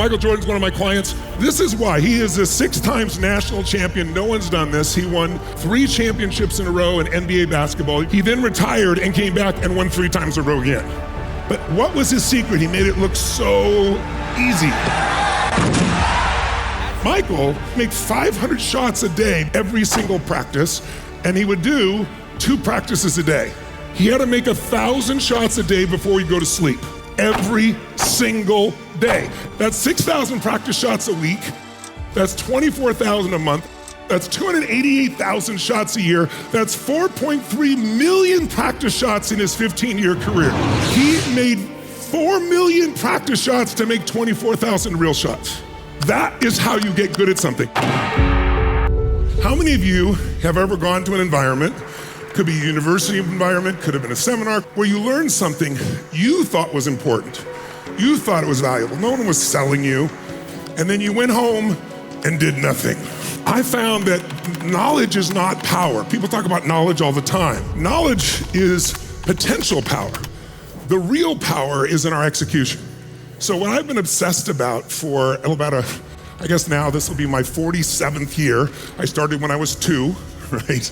Michael Jordan's one of my clients. This is why. He is a 6 times national champion. No one's done this. He won 3 championships in a row in NBA basketball. He then retired and came back and won 3 times in a row again. But what was his secret? He made it look so easy. Michael made 500 shots a day every single practice, and he would do 2 practices a day. He had to make 1,000 shots a day before he'd go to sleep. Every single day. That's 6,000 practice shots a week. That's 24,000 a month. That's 288,000 shots a year. That's 4.3 million practice shots in his 15-year career. He made 4 million practice shots to make 24,000 real shots. That is how you get good at something. How many of you have ever gone to an environment, could be a university environment, could have been a seminar, where you learned something you thought was important. You thought it was valuable. No one was selling you. And then you went home and did nothing. I found that knowledge is not power. People talk about knowledge all the time. Knowledge is potential power. The real power is in our execution. So what I've been obsessed about for about I guess now this will be my 47th year. I started when I was 2, right?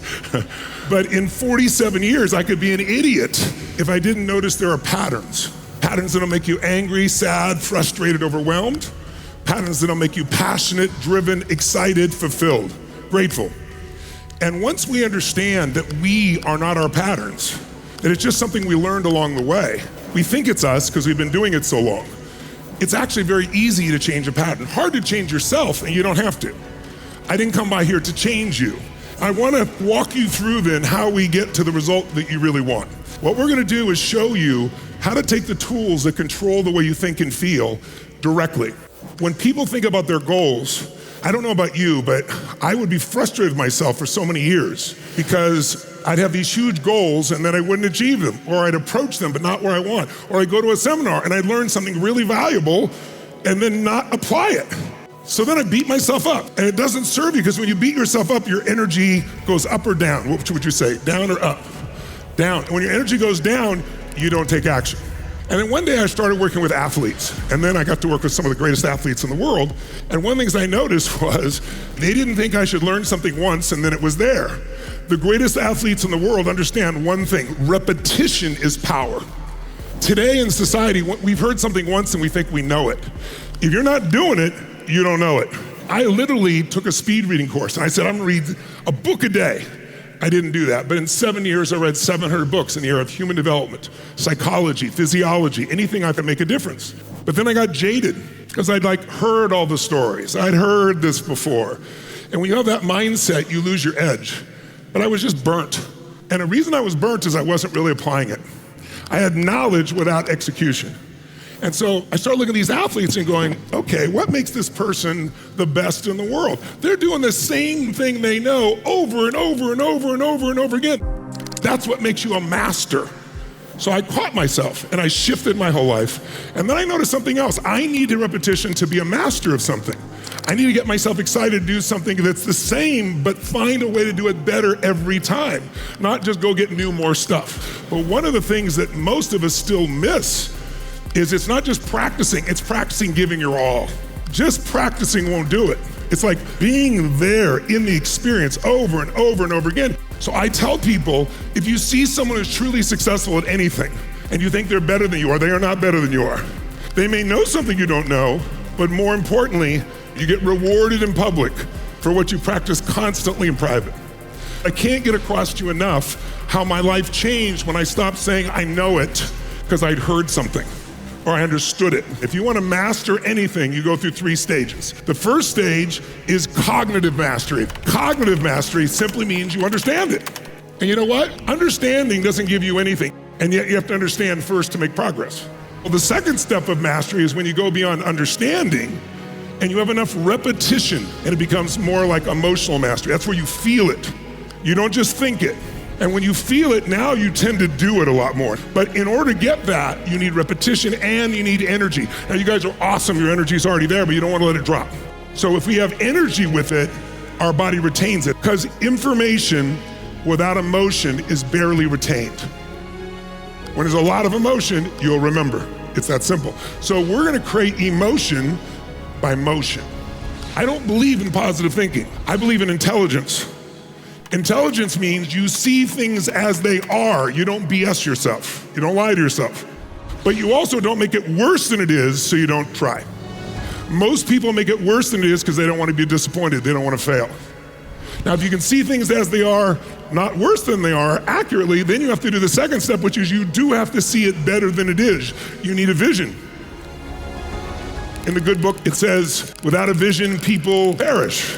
But in 47 years, I could be an idiot if I didn't notice there are patterns. Patterns that'll make you angry, sad, frustrated, overwhelmed. Patterns that'll make you passionate, driven, excited, fulfilled, grateful. And once we understand that we are not our patterns, that it's just something we learned along the way, we think it's us because we've been doing it so long. It's actually very easy to change a pattern. Hard to change yourself, and you don't have to. I didn't come by here to change you. I want to walk you through then how we get to the result that you really want. What we're going to do is show you how to take the tools that control the way you think and feel directly. When people think about their goals, I don't know about you, but I would be frustrated with myself for so many years because I'd have these huge goals and then I wouldn't achieve them, or I'd approach them but not where I want, or I'd go to a seminar and I'd learn something really valuable and then not apply it. So then I beat myself up, and it doesn't serve you because when you beat yourself up, your energy goes up or down. What would you say? Down or up? Down. And when your energy goes down, you don't take action. And then one day I started working with athletes, and then I got to work with some of the greatest athletes in the world. And one of the things I noticed was they didn't think I should learn something once and then it was there. The greatest athletes in the world understand one thing: repetition is power. Today in society, we've heard something once and we think we know it. If you're not doing it, you don't know it. I literally took a speed reading course and I said, I'm gonna read a book a day. I didn't do that, but in 7 years I read 700 books in the area of human development, psychology, physiology, anything I could make a difference. But then I got jaded because I'd heard all the stories. I'd heard this before. And when you have that mindset, you lose your edge. But I was just burnt. And the reason I was burnt is I wasn't really applying it. I had knowledge without execution. And so I started looking at these athletes and going, okay, what makes this person the best in the world? They're doing the same thing they know over and over and over and over and over again. That's what makes you a master. So I caught myself and I shifted my whole life. And then I noticed something else. I need repetition to be a master of something. I need to get myself excited to do something that's the same, but find a way to do it better every time. Not just go get more stuff. But one of the things that most of us still miss is it's not just practicing, it's practicing giving your all. Just practicing won't do it. It's like being there in the experience over and over and over again. So I tell people, if you see someone who's truly successful at anything and you think they're better than you are, they are not better than you are. They may know something you don't know, but more importantly, you get rewarded in public for what you practice constantly in private. I can't get across to you enough how my life changed when I stopped saying I know it because I'd heard something or I understood it. If you want to master anything, you go through 3 stages. The first stage is cognitive mastery. Cognitive mastery simply means you understand it. And you know what? Understanding doesn't give you anything, and yet you have to understand first to make progress. Well, the second step of mastery is when you go beyond understanding and you have enough repetition and it becomes more like emotional mastery. That's where you feel it. You don't just think it. And when you feel it, now you tend to do it a lot more. But in order to get that, you need repetition and you need energy. Now you guys are awesome, your energy's already there, but you don't want to let it drop. So if we have energy with it, our body retains it. Because information without emotion is barely retained. When there's a lot of emotion, you'll remember. It's that simple. So we're gonna create emotion by motion. I don't believe in positive thinking. I believe in intelligence. Intelligence means you see things as they are. You don't BS yourself. You don't lie to yourself. But you also don't make it worse than it is, so you don't try. Most people make it worse than it is because they don't want to be disappointed. They don't want to fail. Now, if you can see things as they are, not worse than they are, accurately, then you have to do the second step, which is you do have to see it better than it is. You need a vision. In the good book, it says, without a vision, people perish.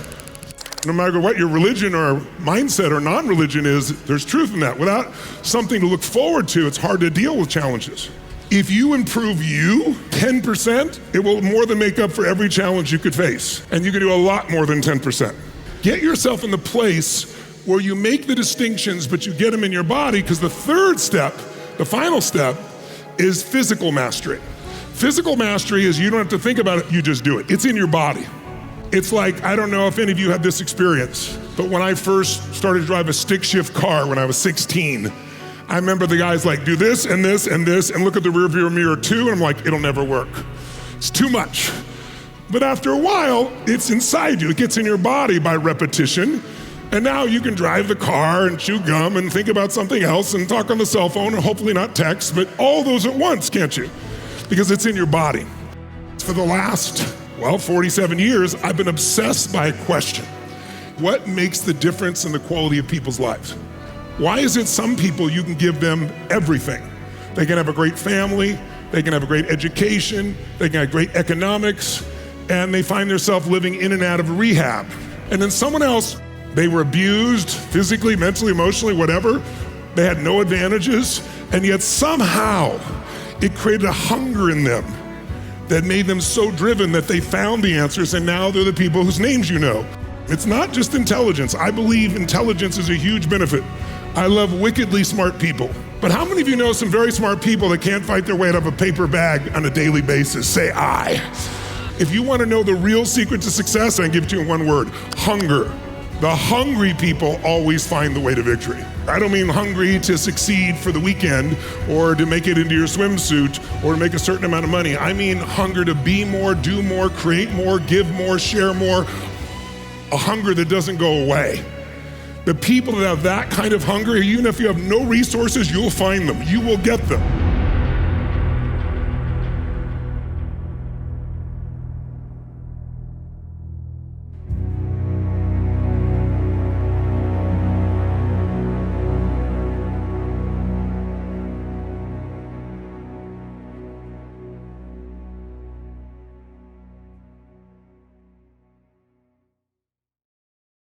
No matter what your religion or mindset or non-religion is, there's truth in that. Without something to look forward to, it's hard to deal with challenges. If you improve you 10%, it will more than make up for every challenge you could face. And you can do a lot more than 10%. Get yourself in the place where you make the distinctions, but you get them in your body, because the third step, the final step, is physical mastery. Physical mastery is you don't have to think about it, you just do it. It's in your body. It's like, I don't know if any of you had this experience, but when I first started to drive a stick shift car when I was 16, I remember the guys like, do this and this and this, and look at the rear view mirror too, and I'm like, it'll never work. It's too much. But after a while, it's inside you. It gets in your body by repetition, and now you can drive the car and chew gum and think about something else and talk on the cell phone and hopefully not text, but all those at once, can't you? Because it's in your body. For the last, 47 years, I've been obsessed by a question. What makes the difference in the quality of people's lives? Why is it some people you can give them everything? They can have a great family, they can have a great education, they can have great economics, and they find themselves living in and out of rehab. And then someone else, they were abused physically, mentally, emotionally, whatever. They had no advantages, and yet somehow it created a hunger in them that made them so driven that they found the answers, and now they're the people whose names you know. It's not just intelligence. I believe intelligence is a huge benefit. I love wickedly smart people. But how many of you know some very smart people that can't fight their way out of a paper bag on a daily basis? Say I. If you want to know the real secret to success, I can give it to you in one word: hunger. The hungry people always find the way to victory. I don't mean hungry to succeed for the weekend or to make it into your swimsuit or to make a certain amount of money. I mean hunger to be more, do more, create more, give more, share more. A hunger that doesn't go away. The people that have that kind of hunger, even if you have no resources, you'll find them. You will get them.